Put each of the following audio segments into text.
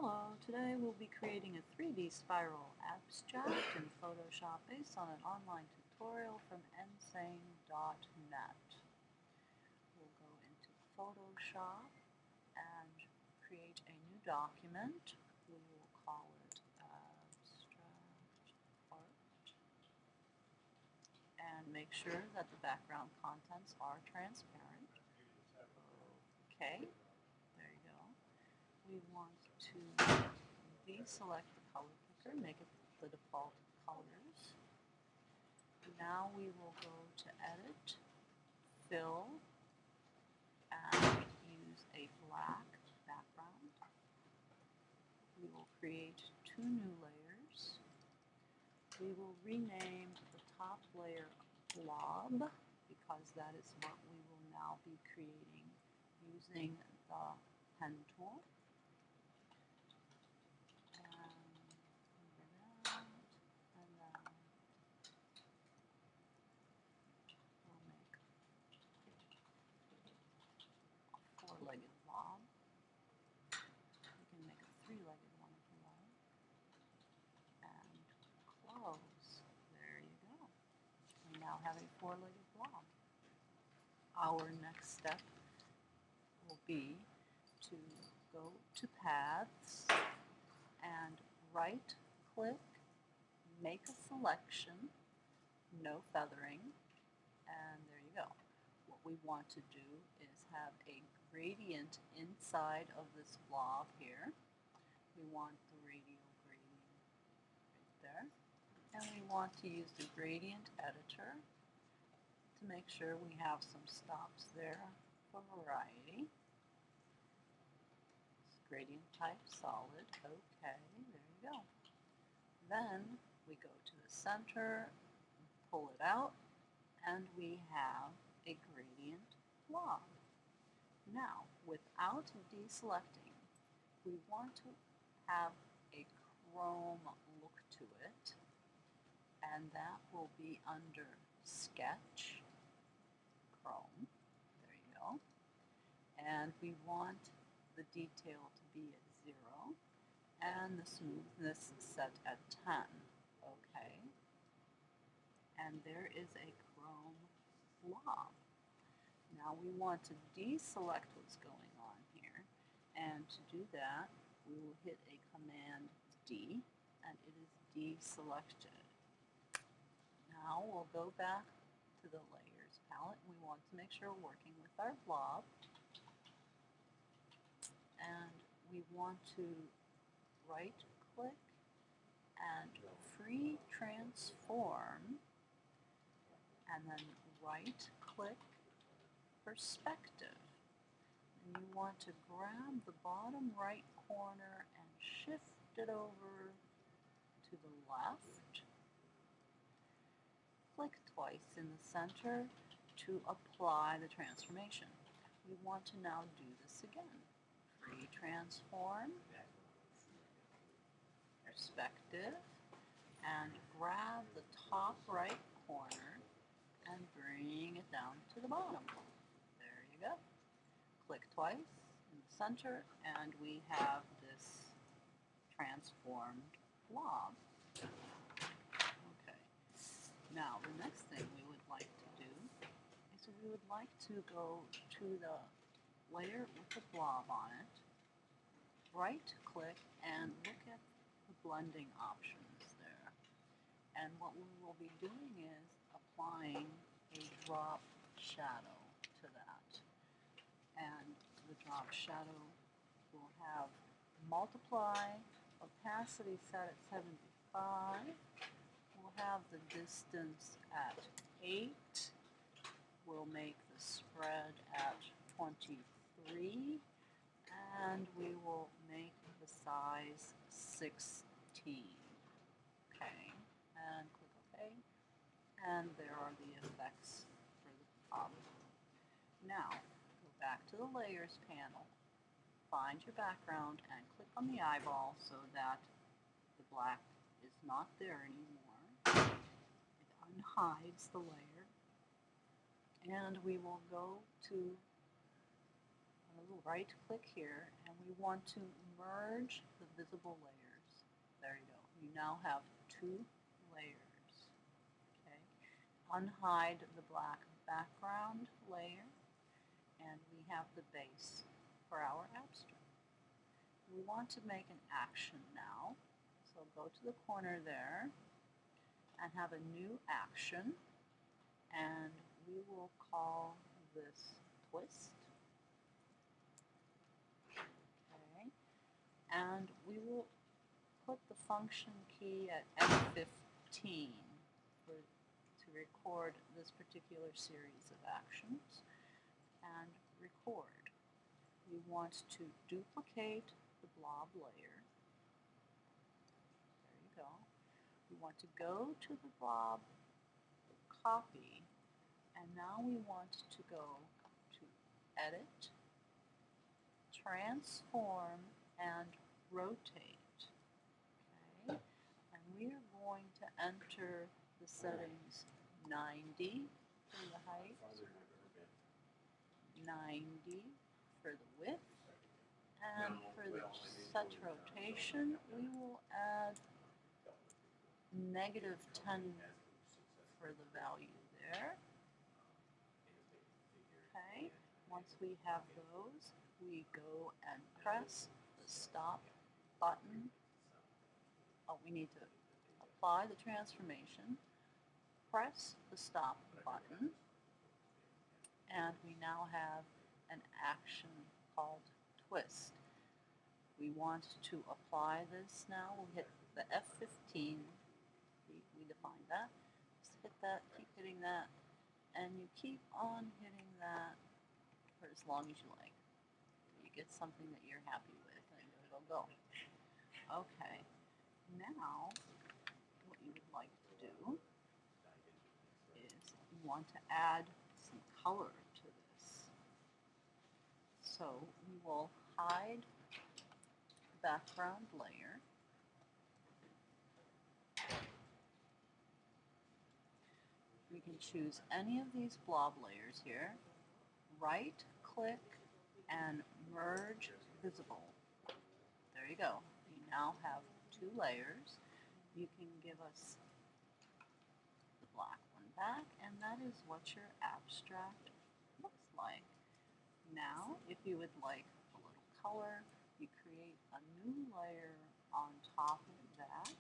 Hello, today we'll be creating a 3D spiral abstract in Photoshop based on an online tutorial from nsane.net. We'll go into Photoshop and create a new document. We will call it abstract art and make sure that the background contents are transparent. Okay, there you go. We want to deselect the color picker, make it the default colors. Now we will go to Edit, Fill, and use a black background. We will create two new layers. We will rename the top layer Blob because that is what we will now be creating using the pen tool. Four-legged blob. We can make a three-legged one if you like. And close. There you go. We now have a four-legged blob. Our next step will be to go to Paths and right-click, make a selection, no feathering, and there you go. What we want to do is have a gradient inside of this blob here. We want the radial gradient right there. And we want to use the gradient editor to make sure we have some stops there for variety. Gradient type solid, okay, there you go. Then we go to the center, pull it out, and we have a gradient blob. Now, without deselecting, we want to have a chrome look to it, and that will be under Sketch, Chrome, there you go. And we want the detail to be at 0, and the smoothness set at 10, okay. And there is a chrome blob. Now we want to deselect what's going on here, and to do that we will hit a Command D, and it is deselected. Now we'll go back to the Layers palette, and we want to make sure we're working with our blob, and we want to right click and free transform, and then right click perspective. And you want to grab the bottom right corner and shift it over to the left. Click twice in the center to apply the transformation. We want to now do this again. Free transform, perspective, and grab the top right corner and bring it down to the bottom. There you go. Click twice in the center, and we have this transformed blob. Okay. Now, the next thing we would like to do is we would like to go to the layer with the blob on it, right-click, and look at the blending options there. And what we will be doing is applying a drop shadow to that. And the drop shadow will have multiply, opacity set at 75. We'll have the distance at 8. We'll make the spread at 23. And we will make the size 16. Okay, and click OK. And there are the effects for the top. Now, go back to the Layers panel, find your background, and click on the eyeball so that the black is not there anymore. It unhides the layer. And we will go to right click here and we want to merge the visible layers. There you go. You now have two layers. Okay. Unhide the black background layer and we have the base for our abstract. We want to make an action now. So go to the corner there and have a new action and we will call this twist. Okay. And we will put the function key at F15 to record this particular series of actions and record. We want to duplicate the blob layer. There you go. We want to go to the blob copy and now we want to go to edit, transform, and rotate. Okay, and we are going to enter the settings 90 for the height, 90 for the width, and for the set rotation we will add -10 for the value there. Okay, once we have those, we go and press the stop button. Oh, we need to apply the transformation, press the stop button, and we now have an action called twist. We want to apply this now. We'll hit the F15. We defined that. Just hit that, keep hitting that, and you keep on hitting that for as long as you like. You get something that you're happy with, and it'll go. Okay, now what you would like to do is you want to add some color to this. So we will hide the background layer. We can choose any of these blob layers here, right click and merge visible. There you go. You now have two layers. You can give us the black one back and that is what your abstract looks like. Now if you would like a little color, you create a new layer on top of that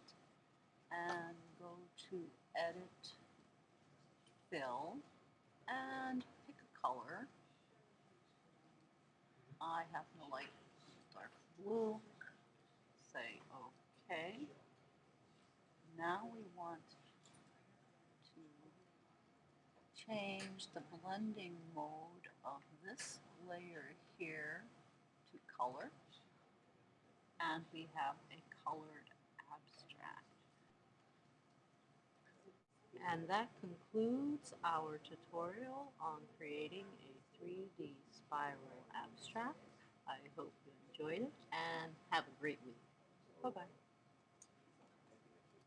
and go to edit, fill, and pick a color. I happen to like dark blue. Say OK. Now we want to change the blending mode of this layer here to color. And we have a colored abstract. And that concludes our tutorial on creating a 3D spiral abstract. I hope you enjoyed it and have a great week. Bye-bye.